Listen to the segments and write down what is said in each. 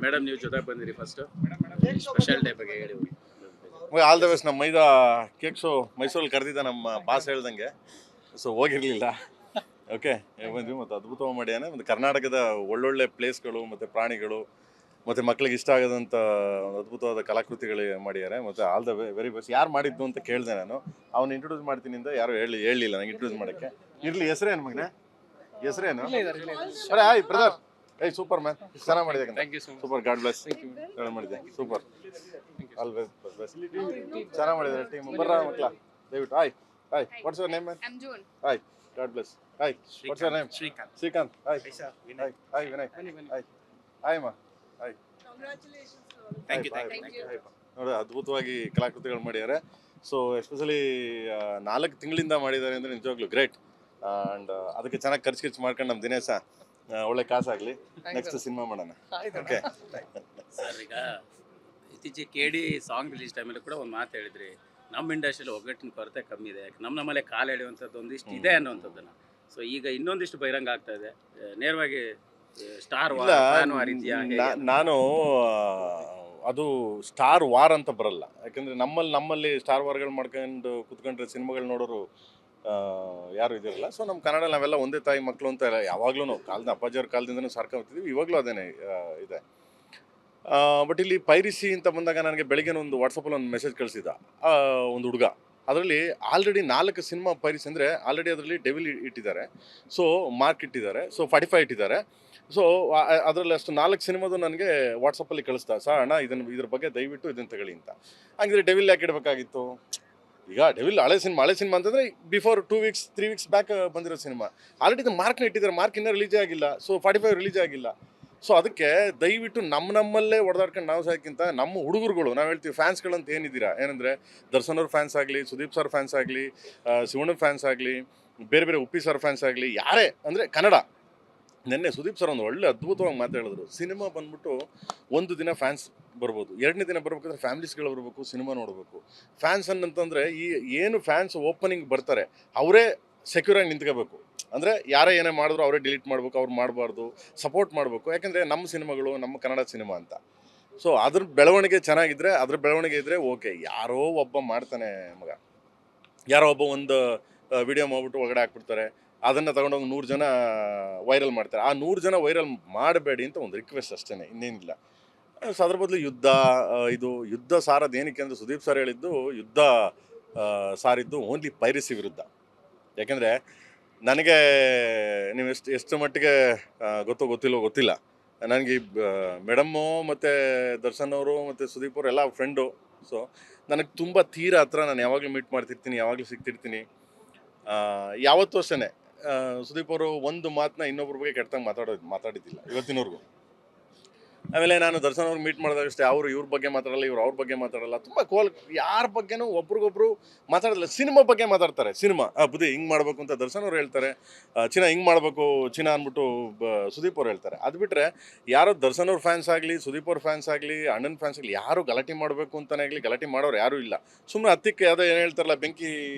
Madam ನೀವು ಜೊತೆಗೆ ಬಂದಿರಿ ಫಸ್ಟ್ ಸ್ಪೆಷಲ್ ಡೇ ಬಗ್ಗೆ ಹೇಳಿ. All the best. ನಮ್ಮ ಮೈದ ಕೇಕ್ ಶೋ ಮೈಸೂರಲ್ಲಿ ಕರೆದಿದ್ದ ನಮ್ಮ ಬಾಸ್ ಹೇಳ್ದಂಗೆ, ಸೊ ಹೋಗಿರಲಿಲ್ಲ. ಓಕೆ, ಬಂದ್ವಿ ಮತ್ತು ಅದ್ಭುತವಾಗಿ ಮಾಡ್ಯಾನೆ. ಮತ್ತು ಕರ್ನಾಟಕದ ಒಳ್ಳೊಳ್ಳೆ ಪ್ಲೇಸ್ಗಳು ಮತ್ತು ಪ್ರಾಣಿಗಳು ಮತ್ತು ಮಕ್ಕಳಿಗೆ ಇಷ್ಟ ಆಗೋದಂಥ ಅದ್ಭುತವಾದ ಕಲಾಕೃತಿಗಳು ಮಾಡಿದ್ದಾರೆ. ಮತ್ತು ಆಲ್ ದ ವೆರಿ ಬೆಸ್ಟ್. ಯಾರು ಮಾಡಿದ್ದು ಅಂತ ಕೇಳಿದೆ ನಾನು. ಅವ್ನು ಇಂಟ್ರೊಡ್ಯೂಸ್ ಮಾಡ್ತೀನಿ ಅಂತ ಯಾರು ಹೇಳಲಿಲ್ಲ ನಂಗೆ ಇಂಟ್ರೊಡ್ಯೂಸ್ ಮಾಡೋಕ್ಕೆ. ಇರಲಿ, ಹೆಸರೇನು ಮಗನೇ? ಹೆಸರೇನು? ಅರೆ ಹಾಯ್ ಬ್ರದರ್. ಏಯ್ ಸೂಪರ್ ಮ್ಯಾನ್, ಚೆನ್ನಾಗಿ ಮಾಡಿದೆ. Super, god bless. ಮಾಡಿದೆ ಸೂಪರ್. All best. ಚೆನ್ನಾಗಿ ಮಾಡಿದ್ದಾರೆ ಟೀಮ್. ಬರ್ರ ಮಕ್ಕಳ ದಯವಿಟ್ಟು. Hi hi, what's your name man? Hi, god bless. Hi, what's your name? Srikanth. Hi hi hi Vinay. Hi hi ಮಾ. Hi, thank you. ನೋಡಿ ಅದ್ಭುತವಾಗಿ ಕಲಾಕೃತಿಗಳು ಮಾಡಿದ್ದಾರೆ. ಸೊ ಎಸ್ಪೆಷಲಿ 4 ತಿಂಗಳಿಂದ ಮಾಡಿದ್ದಾರೆ ಅಂದರೆ ನಿಜವಾಗ್ಲೂ ಗ್ರೇಟ್. ಆ್ಯಂಡ್ ಅದಕ್ಕೆ ಚೆನ್ನಾಗಿ ಖರ್ಚು ಮಾಡ್ಕೊಂಡು ನಮ್ಮ ದಿನೇಶ ಒಳ್ಳೆ ಕಾಸಾಗಲಿ. ನೆಕ್ಸ್ಟ್ ಸಿನಿಮಾ ಮಾಡೋಣ. ಓಕೆ ಸರ್, ಈಗ ಇತ್ತೀಚೆಗೆ KD ಸಾಂಗ್ ರಿಲೀಸ್ ಟೈಮಲ್ಲಿ ಕೂಡ ಒಂದು ಮಾತು ಹೇಳಿದ್ರಿ, ನಮ್ಮ ಇಂಡಸ್ಟ್ರಿಯಲ್ಲಿ ಒಗ್ಗಟ್ಟಿನ ಕೊರತೆ ಕಮ್ಮಿ ಇದೆ, ನಮ್ಮಲ್ಲೇ ಕಾಲು ಎಳೆಯುವಂಥದ್ದು ಒಂದಿಷ್ಟು ಇದೆ ಅನ್ನುವಂಥದ್ದನ್ನು. ಸೊ ಈಗ ಇನ್ನೊಂದಿಷ್ಟು ಬಹಿರಂಗ ಆಗ್ತಾ ಇದೆ. ನೇರವಾಗಿ ಸ್ಟಾರ್ ವಾರ್ ಇದೆಯಾ? ನಾನು ಅದು ಸ್ಟಾರ್ ವಾರ್ ಅಂತ ಬರಲ್ಲ. ಯಾಕಂದರೆ ನಮ್ಮಲ್ಲಿ ಸ್ಟಾರ್ ವಾರ್ಗಳು ಮಾಡ್ಕೊಂಡು ಕುತ್ಕೊಂಡ್ರೆ ಸಿನಿಮಾಗಳು ನೋಡೋರು ಯಾರು ಇದಿರಲ್ಲ. ಸೊ ನಮ್ಮ ಕನ್ನಡ ನಾವೆಲ್ಲ ಒಂದೇ ತಾಯಿ ಮಕ್ಕಳು ಅಂತ ಯಾವಾಗಲೂ ನಾವು ಕಾಲದ ಅಪ್ಪಾಜಿಯವ್ರ ಕಾಲದಿಂದನೂ ಸಾರ್ಕೊಂಡ್ತಿದ್ವಿ. ಇವಾಗಲೂ ಅದೇನೇ ಇದೆ. ಬಟ್ ಇಲ್ಲಿ ಪೈರಿಸಿ ಅಂತ ಬಂದಾಗ ನನಗೆ ಬೆಳಗ್ಗೆ ಒಂದು ವಾಟ್ಸಪ್ಪಲ್ಲಿ ಒಂದು ಮೆಸೇಜ್ ಕಳಿಸಿದ ಒಂದು ಹುಡುಗ. ಅದರಲ್ಲಿ ಆಲ್ರೆಡಿ 4 ಸಿನಿಮಾ ಪೈರಿಸಿ ಅಂದರೆ ಆಲ್ರೆಡಿ ಅದರಲ್ಲಿ ಡೆವಿಲ್ ಇಟ್ಟಿದ್ದಾರೆ, ಸೊ ಮಾರ್ಕ್ ಇಟ್ಟಿದ್ದಾರೆ, ಸೊ 45 ಇಟ್ಟಿದ್ದಾರೆ. ಸೊ ಅದರಲ್ಲಿ ಅಷ್ಟು 4 ಸಿನಿಮಾದು ನನಗೆ ವಾಟ್ಸಪ್ಪಲ್ಲಿ ಕಳಿಸ್ತಾ, ಸರ್ ಅಣ್ಣ ಇದ್ರ ಬಗ್ಗೆ ದಯವಿಟ್ಟು ಇದನ್ನು ತಗೊಳ್ಳಿ ಅಂತ. ಹಾಗಿದ್ರೆ ಡೆವಿಲ್ ಯಾಕೆ ಇಡಬೇಕಾಗಿತ್ತು? ಈಗ ಡೆವಿಲ್ ಹಳೆ ಸಿನಿಮಾ ಅಂತಂದರೆ ಬಿಫೋರ್ 2 ವೀಕ್ಸ್ 3 ವೀಕ್ಸ್ ಬ್ಯಾಕ್ ಬಂದಿರೋ ಸಿನಿಮಾ. ಆಲ್ರೆಡಿ ಇದು ಮಾರ್ಕ್ನ ಇಟ್ಟಿದ್ದಾರೆ, ಮಾರ್ಕ್ ಇನ್ನೂ ರಿಲೀಸೇ ಆಗಿಲ್ಲ. ಸೊ 45 ರಿಲೀಸ್ ಆಗಿಲ್ಲ. ಸೊ ಅದಕ್ಕೆ ದಯವಿಟ್ಟು ನಮ್ಮಲ್ಲೇ ಹೊಡೆದಾಡ್ಕೊಂಡು ನಾವು ಸಾಕಿಂತ ನಮ್ಮ ಹುಡುಗರುಗಳು, ನಾವು ಹೇಳ್ತೀವಿ ಫ್ಯಾನ್ಸ್ಗಳಂತ ಏನಿದ್ದೀರಾ, ಏನಂದರೆ ದರ್ಶನ್ ಅವ್ರ ಫ್ಯಾನ್ಸ್ ಆಗಲಿ, ಸುದೀಪ್ ಸರ್ ಫ್ಯಾನ್ಸ್ ಆಗಲಿ, ಶಿವಣ್ಣ ಫ್ಯಾನ್ಸ್ ಆಗಲಿ, ಬೇರೆ ಬೇರೆ ಉಪ್ಪಿ ಸರ್ ಫ್ಯಾನ್ಸ್ ಆಗಲಿ, ಯಾರೇ ಅಂದರೆ ಕನ್ನಡ. ನಿನ್ನೆ ಸುದೀಪ್ ಸರ್ ಒಂದು ಒಳ್ಳೆ ಅದ್ಭುತವಾಗಿ ಮಾತಾಡಿದ್ರು. ಸಿನಿಮಾ ಬಂದ್ಬಿಟ್ಟು ಒಂದು ದಿನ ಫ್ಯಾನ್ಸ್ ಬರ್ಬೋದು, 2ನೇ ದಿನ ಬರ್ಬೇಕಾದ್ರೆ ಫ್ಯಾಮಿಲೀಸ್ಗಳು ಬರಬೇಕು, ಸಿನಿಮಾ ನೋಡಬೇಕು. ಫ್ಯಾನ್ಸ್ ಅಂತಂದರೆ ಏನು ಫ್ಯಾನ್ಸ್ ಓಪನಿಂಗ್ ಬರ್ತಾರೆ ಅವರೇ ಸೆಕ್ಯೂರಾಗಿ ನಿಂತ್ಕೋಬೇಕು. ಅಂದರೆ ಯಾರೇ ಏನೇ ಮಾಡಿದ್ರು ಅವರೇ ಡಿಲೀಟ್ ಮಾಡಬೇಕು, ಅವ್ರು ಮಾಡಬಾರ್ದು, ಸಪೋರ್ಟ್ ಮಾಡಬೇಕು. ಯಾಕೆಂದರೆ ನಮ್ಮ ಸಿನಿಮಾಗಳು ನಮ್ಮ ಕನ್ನಡ ಸಿನಿಮಾ ಅಂತ. ಸೊ ಅದ್ರ ಬೆಳವಣಿಗೆ ಚೆನ್ನಾಗಿದ್ದರೆ, ಅದ್ರ ಬೆಳವಣಿಗೆ ಇದ್ದರೆ ಓಕೆ. ಯಾರೋ ಒಬ್ಬ ಮಾಡ್ತಾನೆ ಮಗ, ಯಾರೋ ಒಬ್ಬ ಒಂದು ವಿಡಿಯೋ ಮಾಡಿಬಿಟ್ಟು ಒಳಗಡೆ ಹಾಕ್ಬಿಡ್ತಾರೆ, ಅದನ್ನು ತಗೊಂಡೋಗಿ 100 ಜನ ವೈರಲ್ ಮಾಡ್ತಾರೆ. ಆ 100 ಜನ ವೈರಲ್ ಮಾಡಬೇಡಿ ಅಂತ ಒಂದು ರಿಕ್ವೆಸ್ಟ್ ಅಷ್ಟೇ, ಇನ್ನೇನಿಲ್ಲ. ಸೊ ಅದ್ರ ಬದಲು ಯುದ್ಧ ಸಾರದು ಏನಕ್ಕೆ ಅಂದರೆ ಸುದೀಪ್ ಸರ್ ಹೇಳಿದ್ದು ಯುದ್ಧ ಸಾರಿದ್ದು ಓನ್ಲಿ ಪೈರಸಿ ವಿರುದ್ಧ. ಯಾಕೆಂದರೆ ನನಗೆ ನೀವು ಎಷ್ಟು ಮಟ್ಟಿಗೆ ಗೊತ್ತಿಲ್ಲ, ನನಗೆ ಮೇಡಮ್ಮು ಮತ್ತು ದರ್ಶನ್ ಅವರು ಮತ್ತು ಸುದೀಪ್ ಅವರು ಎಲ್ಲ ಫ್ರೆಂಡು. ಸೊ ನನಗೆ ತುಂಬ ತೀರಾ ಹತ್ರ, ನಾನು ಯಾವಾಗಲೂ ಮೀಟ್ ಮಾಡ್ತಿರ್ತೀನಿ, ಯಾವಾಗಲೂ ಸಿಗ್ತಿರ್ತೀನಿ. ಯಾವತ್ತೂ ಅಷ್ಟೇ ಸುದೀಪ್ ಅವರು ಒಂದು ಮಾತನ್ನ ಇನ್ನೊಬ್ರ ಬಗ್ಗೆ ಕೆಟ್ಟಂಗೆ ಮಾತಾಡಿದ್ದಿಲ್ಲ ಇವತ್ತಿನವರೆಗೂ. ಆಮೇಲೆ ನಾನು ದರ್ಶನ್ ಅವ್ರಿಗೆ ಮೀಟ್ ಮಾಡಿದಾಗಷ್ಟೇ ಅವರು ಇವ್ರ ಬಗ್ಗೆ ಮಾತಾಡಲ್ಲ, ಇವ್ರು ಅವ್ರ ಬಗ್ಗೆ ಮಾತಾಡಲ್ಲ. ತುಂಬ ಯಾರ ಬಗ್ಗೆನೂ ಒಬ್ರಿಗೊಬ್ರು ಮಾತಾಡಲ್ಲ. ಸಿನಿಮಾ ಬಗ್ಗೆ ಮಾತಾಡ್ತಾರೆ. ಸಿನಿಮಾ ಬುದ್ಧಿ ಹಿಂಗೆ ಮಾಡಬೇಕು ಅಂತ ದರ್ಶನ್ ಅವ್ರು ಹೇಳ್ತಾರೆ, ಚಿನ್ನ ಹಿಂಗೆ ಮಾಡಬೇಕು ಚಿನ್ನ ಅಂದ್ಬಿಟ್ಟು ಸುದೀಪ್ ಅವ್ರು ಹೇಳ್ತಾರೆ. ಅದು ಬಿಟ್ಟರೆ ಯಾರೋ ದರ್ಶನ್ ಅವ್ರ ಫ್ಯಾನ್ಸ್ ಆಗಲಿ, ಸುದೀಪ್ ಅವ್ರ ಫ್ಯಾನ್ಸ್ ಆಗಲಿ, ಅಣ್ಣನ ಫ್ಯಾನ್ಸ್ ಆಗಲಿ, ಯಾರು ಗಲಾಟೆ ಮಾಡಬೇಕು ಅಂತಲೇ ಆಗಲಿ ಗಲಾಟೆ ಮಾಡೋರು ಯಾರೂ ಇಲ್ಲ. ಸುಮ್ಮನೆ ಹತ್ತಿಕ್ಕೆ ಯಾವುದೋ ಏನು ಹೇಳ್ತಾರಲ್ಲ, ಬೆಂಕಿ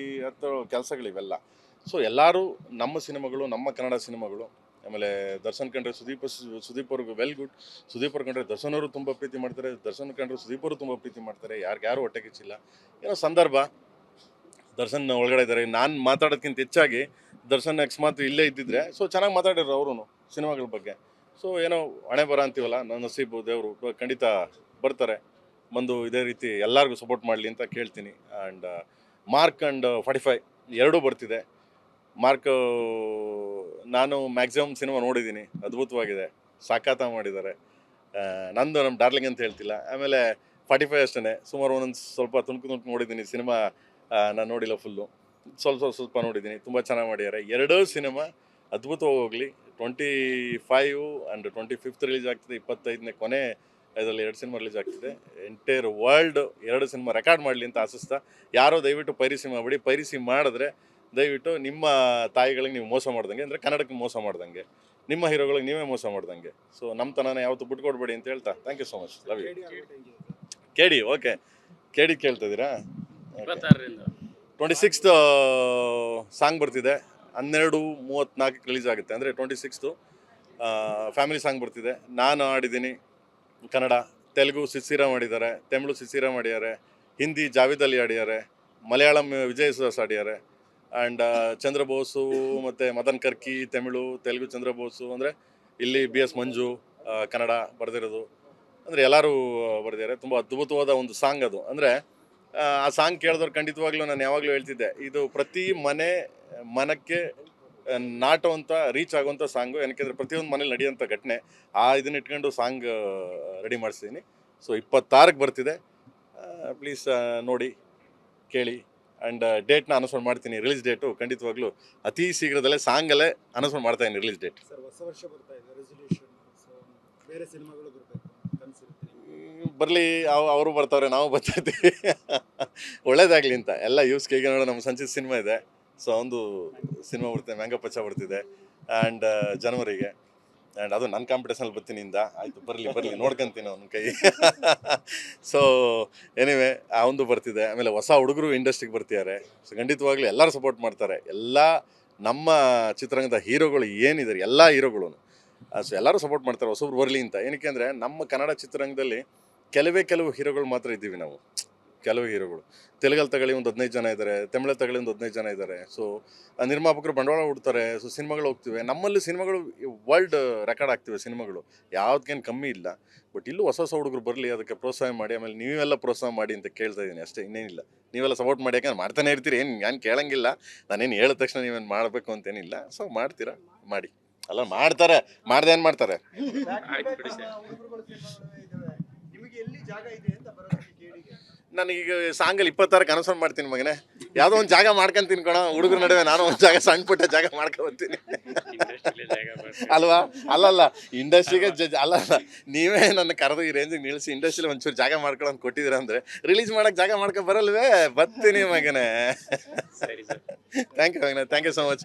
ಹತ್ತೋ ಕೆಲಸಗಳಿವೆಲ್ಲ. ಸೊ ಎಲ್ಲರೂ ನಮ್ಮ ಸಿನಿಮಾಗಳು, ನಮ್ಮ ಕನ್ನಡ ಸಿನಿಮಾಗಳು. ಆಮೇಲೆ ದರ್ಶನ್ ಕಂಡ್ರೆ ಸುದೀಪ್ ಅವ್ರಿಗೆ ವೆಲ್ ಗುಡ್. ಸುದೀಪ್ ಅವ್ರು ಕಂಡ್ರೆ ದರ್ಶನ್ ಅವರು ತುಂಬ ಪ್ರೀತಿ ಮಾಡ್ತಾರೆ, ದರ್ಶನ್ ಕಂಡ್ರೆ ಸುದೀಪ್ ಅವರು ತುಂಬ ಪ್ರೀತಿ ಮಾಡ್ತಾರೆ. ಯಾರು ಹೊಟ್ಟೆ ಕಿಚ್ಚಿಲ್ಲ. ಏನೋ ಸಂದರ್ಭ ದರ್ಶನ್ ಒಳಗಡೆ ಇದ್ದಾರೆ. ನಾನು ಮಾತಾಡೋದಕ್ಕಿಂತ ಹೆಚ್ಚಾಗಿ ದರ್ಶನ್ ಅಕಸ್ಮಾತ್ ಇಲ್ಲೇ ಇದ್ದಿದ್ರೆ ಸೊ ಚೆನ್ನಾಗಿ ಮಾತಾಡಿದ್ರು ಅವರು ಸಿನಿಮಾಗಳ ಬಗ್ಗೆ. ಸೊ ಏನೋ ಹಣೆ ಬರ ಅಂತೀವಲ್ಲ, ನನ್ನ ನಸೀಬು ದೇವರು ಖಂಡಿತ ಬರ್ತಾರೆ. ಬಂದು ಇದೇ ರೀತಿ ಎಲ್ಲರಿಗೂ ಸಪೋರ್ಟ್ ಮಾಡಲಿ ಅಂತ ಕೇಳ್ತೀನಿ. ಆ್ಯಂಡ್ ಮಾರ್ಕ್ ಆ್ಯಂಡ್ 45 ಎರಡೂ ಬರ್ತಿದೆ. ಮಾರ್ಕ್ ನಾನು ಮ್ಯಾಕ್ಸಿಮಮ್ ಸಿನಿಮಾ ನೋಡಿದ್ದೀನಿ, ಅದ್ಭುತವಾಗಿದೆ, ಸಾಕಾತ ಮಾಡಿದ್ದಾರೆ. ನಮ್ಮ ಡಾರ್ಲಿಂಗ್ ಅಂತ ಹೇಳ್ತಿಲ್ಲ. ಆಮೇಲೆ 45 ಅಷ್ಟೇ, ಸುಮಾರು ಸ್ವಲ್ಪ ತುಣುಕು ನೋಡಿದ್ದೀನಿ ಸಿನಿಮಾ. ನಾನು ನೋಡಿಲ್ಲ ಫುಲ್ಲು, ಸ್ವಲ್ಪ ನೋಡಿದ್ದೀನಿ. ತುಂಬ ಚೆನ್ನಾಗಿ ಮಾಡಿದ್ದಾರೆ. ಎರಡೂ ಸಿನಿಮಾ ಅದ್ಭುತವಾಗಿ ಹೋಗಲಿ. 25 ಆ್ಯಂಡ್ 25th ರಿಲೀಸ್ ಆಗ್ತಿದೆ, 25ನೇ ಕೊನೆ ಇದರಲ್ಲಿ 2 ಸಿನಿಮಾ ರಿಲೀಸ್ ಆಗ್ತಿದೆ. ಎಂಟೈರ್ ವರ್ಲ್ಡ್ 2 ಸಿನಿಮಾ ರೆಕಾರ್ಡ್ ಮಾಡಲಿ ಅಂತ ಆಶಿಸ್ತಾ, ಯಾರೋ ದಯವಿಟ್ಟು ಪೈರಿಸಿ ಮಾಡಬೇಡಿ. ಪೈರಿಸಿ ಮಾಡಿದ್ರೆ ದಯವಿಟ್ಟು ನಿಮ್ಮ ತಾಯಿಗಳಿಗೆ ನೀವು ಮೋಸ ಮಾಡ್ದಂಗೆ, ಅಂದರೆ ಕನ್ನಡಕ್ಕೆ ಮೋಸ ಮಾಡ್ದಂಗೆ, ನಿಮ್ಮ ಹೀರೋಗಳಿಗೆ ನೀವೇ ಮೋಸ ಮಾಡ್ದಂಗೆ. ಸೊ ನಮ್ಮ ತನನ ಯಾವತ್ತೂ ಬಿಟ್ಕೊಡ್ಬೇಡಿ ಅಂತ ಹೇಳ್ತಾ, thank you so much. Love you. KD okay, KD ಕೇಳ್ತಿದ್ದೀರಾ? 26th ಸಾಂಗ್ ಬರ್ತಿದೆ, 12:34 ರಿಲೀಸ್ ಆಗುತ್ತೆ. ಅಂದರೆ 26th ಫ್ಯಾಮಿಲಿ ಸಾಂಗ್ ಬರ್ತಿದೆ. ನಾನು ಆಡಿದ್ದೀನಿ, ಕನ್ನಡ, ತೆಲುಗು ಸಿಸಿರ ಮಾಡಿದ್ದಾರೆ, ತಮಿಳು ಸಿಸಿರ ಮಾಡಿದ್ದಾರೆ, ಹಿಂದಿ ಜಾವೇದ್ ಅಲಿ ಆಡಿದ್ದಾರೆ, ಮಲಯಾಳಂ ವಿಜಯ್ ಸುಹಾಸ್ ಆಡಿದ್ದಾರೆ. ಆ್ಯಂಡ್ ಚಂದ್ರಬೋಸು ಮತ್ತು ಮದನ್ ಕರ್ಕಿ ತಮಿಳು, ತೆಲುಗು ಚಂದ್ರಬೋಸು ಅಂದರೆ ಇಲ್ಲಿ BS ಮಂಜು ಕನ್ನಡ ಬರೆದಿರೋದು. ಅಂದರೆ ಎಲ್ಲರೂ ಬರೆದಿದ್ದಾರೆ. ತುಂಬ ಅದ್ಭುತವಾದ ಒಂದು ಸಾಂಗ್ ಅದು. ಅಂದರೆ ಆ ಸಾಂಗ್ ಕೇಳಿದವ್ರು ಖಂಡಿತವಾಗ್ಲೂ ನಾನು ಯಾವಾಗಲೂ ಹೇಳ್ತಿದ್ದೆ, ಇದು ಪ್ರತಿ ಮನಕ್ಕೆ ನಾಟುವಂಥ ರೀಚ್ ಆಗುವಂಥ ಸಾಂಗು. ಏನಕ್ಕೆಂದರೆ ಪ್ರತಿಯೊಂದು ಮನೇಲಿ ನಡೆಯುವಂಥ ಘಟನೆ. ಇದನ್ನ ಇಟ್ಕೊಂಡು ಸಾಂಗ್ ರೆಡಿ ಮಾಡಿಸಿದ್ದೀನಿ. ಸೊ 26ಕ್ಕೆ ಬರ್ತಿದೆ. ಪ್ಲೀಸ್ ನೋಡಿ, ಕೇಳಿ. ಆ್ಯಂಡ್ ಡೇಟ್ನ ಅನೌನ್ಸ್ಮೆಂಟ್ ಮಾಡ್ತೀನಿ. ರಿಲೀಸ್ ಡೇಟು ಖಂಡಿತವಾಗ್ಲೂ ಅತಿ ಶೀಘ್ರದಲ್ಲೇ ಸಾಂಗಲ್ಲೇ ಅನೌನ್ಸ್ಮೆಂಟ್ ಮಾಡ್ತಾ ಇದ್ದೀನಿ ರಿಲೀಸ್ ಡೇಟ್. ಸರ್ ಹೊಸ ವರ್ಷ ಬರ್ತಾ ಇದೆ, ರೆಸಲ್ಯೂಷನ್, ಸೊ ಬೇರೆ ಸಿನಿಮಾಗಳು ಬರಬೇಕು ಕನಸಿರುತ್ತೆ ನಿಮ್ಗೆ? ಬರಲಿ, ಅವರು ಬರ್ತಾವ್ರೆ, ನಾವು ಬರ್ತಾ ಇದ್ದೀವಿ. ಒಳ್ಳೇದಾಗಲಿ ಅಂತ ಎಲ್ಲ ಯೂಸ್ಗೆ ನೋಡೋ. ನಮ್ಮ ಸಂಚಿತ್ ಸಿನಿಮಾ ಇದೆ, ಸೊ ಒಂದು ಸಿನಿಮಾ ಬರ್ತಿದೆ, ಮ್ಯಾಂಗೋ ಪಚ್ಚ ಬರ್ತಿದೆ. ಆ್ಯಂಡ್ ಜನವರಿಗೆ. ಆ್ಯಂಡ್ ಅದು ನನ್ನ ಕಾಂಪಿಟೇಷನಲ್ಲಿ ಬರ್ತೀನಿ ಇಂದ. ಆಯಿತು, ಬರಲಿ ನೋಡ್ಕೊಂತೀನಿ ಅವನ ಕೈ. ಸೊ ಎನಿವೆ ಅವನು ಬರ್ತಿದೆ. ಆಮೇಲೆ ಹೊಸ ಹುಡುಗರು ಇಂಡಸ್ಟ್ರಿಗೆ ಬರ್ತಿದ್ದಾರೆ. ಸೊ ಖಂಡಿತವಾಗ್ಲೂ ಎಲ್ಲರೂ ಸಪೋರ್ಟ್ ಮಾಡ್ತಾರೆ. ಎಲ್ಲ ನಮ್ಮ ಚಿತ್ರರಂಗದ ಹೀರೋಗಳು ಏನಿದ್ದಾರೆ ಎಲ್ಲ ಹೀರೋಗಳು, ಸೊ ಎಲ್ಲರೂ ಸಪೋರ್ಟ್ ಮಾಡ್ತಾರೆ ಹೊಸಬ್ರು ಬರಲಿ ಅಂತ. ಏನಕ್ಕೆ ಅಂದರೆ ನಮ್ಮ ಕನ್ನಡ ಚಿತ್ರರಂಗದಲ್ಲಿ ಕೆಲವು ಹೀರೋಗಳು ಮಾತ್ರ ಇದ್ದೀವಿ ನಾವು. ಕೆಲವು ಹೀರೋಗಳು ತೆಲುಗಲ್ಲಿ ತಗೊಳ್ಳಿ ಒಂದು 15 ಜನ ಇದ್ದಾರೆ, ತಮಿಳಲ್ಲಿ ತಗೊಳ್ಳಿ ಒಂದು 15 ಜನ ಇದ್ದಾರೆ. ಸೊ ನಿರ್ಮಾಪಕರು ಬಂಡವಾಳ ಹುಡ್ತಾರೆ, ಸೊ ಸಿನಿಮಾಗಳು ಹೋಗ್ತಿವೆ. ನಮ್ಮಲ್ಲಿ ಸಿನಿಮಾಗಳು ವರ್ಲ್ಡ್ ರೆಕಾರ್ಡ್ ಆಗ್ತಿವೆ ಸಿನಿಮಾಗಳು, ಯಾವುದಕ್ಕೇನು ಕಮ್ಮಿ ಇಲ್ಲ. ಬಟ್ ಇಲ್ಲೂ ಹೊಸ ಹುಡುಗರು ಬರಲಿ, ಅದಕ್ಕೆ ಪ್ರೋತ್ಸಾಹ ಮಾಡಿ. ಆಮೇಲೆ ನೀವೆಲ್ಲ ಪ್ರೋತ್ಸಾಹ ಮಾಡಿ ಅಂತ ಕೇಳ್ತಾ ಇದ್ದೀನಿ ಅಷ್ಟೇ, ಇನ್ನೇನಿಲ್ಲ. ನೀವೆಲ್ಲ ಸಪೋರ್ಟ್ ಮಾಡಿ, ಯಾಕಂದ್ರೆ ಮಾಡ್ತಾನೆ ಇರ್ತೀರಿ. ನಾನು ಕೇಳಂಗಿಲ್ಲ, ನಾನೇನು ಹೇಳಿದ ತಕ್ಷಣ ನೀವೇನು ಮಾಡಬೇಕು ಅಂತೇನಿಲ್ಲ. ಸೊ ಮಾಡ್ತೀರಾ, ಮಾಡಿ. ಅಲ್ಲ ಮಾಡ್ತಾರೆ, ಮಾಡ್ದೆ ಏನು ಮಾಡ್ತಾರೆ. ಆಯ್ತು ಬಿಡಿ ಸರ್. ಹುಡುಗರುಗಳು ಸಿನಿಮಾಗಳು ಇದಾವೆ, ನಿಮಗೆ ಎಲ್ಲಿ ಜಾಗ ಇದೆ ಅಂತ ಬರೋದಕ್ಕೆ ಕೇಳಿಗೆ? ನನಗೀಗ ಸಾಂಗಲ್ಲಿ 26ಕ್ಕೆ ಅನೌನ್ಸ್ಮೆಂಟ್ ಮಾಡ್ತೀನಿ ಮಗನೇ. ಯಾವುದೋ ಒಂದು ಜಾಗ ಮಾಡ್ಕೊಂತೀನಿ ಕಣ, ಹುಡುಗರ ನಡುವೆ ನಾನು ಒಂದು ಜಾಗ, ಸಣ್ಣ ಪುಟ್ಟ ಜಾಗ ಮಾಡ್ಕೊಬರ್ತೀನಿ. ಇಂಡಸ್ಟ್ರಿಲೇ ಜಾಗ ಮಾಡ್ತೀವಿ. ಅಲ್ವಾ? ಅಲ್ಲಲ್ಲ, ಇಂಡಸ್ಟ್ರಿಗೆ ಅಲ್ಲ, ನೀವೇ ನನ್ನ ಕರೆದು ಈ ರೇಂಜಿಗೆ ನಿಲ್ಲಿಸಿ ಇಂಡಸ್ಟ್ರಿಲಿ ಒಂಚೂರು ಜಾಗ ಮಾಡ್ಕೊಳ್ಳೋದು ಕೊಟ್ಟಿದ್ದೀರ ಅಂದರೆ ರಿಲೀಸ್ ಮಾಡೋಕ್ಕೆ ಜಾಗ ಮಾಡ್ಕೊ ಬರಲ್ವೇ? ಬರ್ತೀನಿ ಮಗನೇ. ಸರಿ ಸರ್. ಥ್ಯಾಂಕ್ ಯು ಮಗನೇ, ಥ್ಯಾಂಕ್ ಯು ಸೊ ಮಚ್.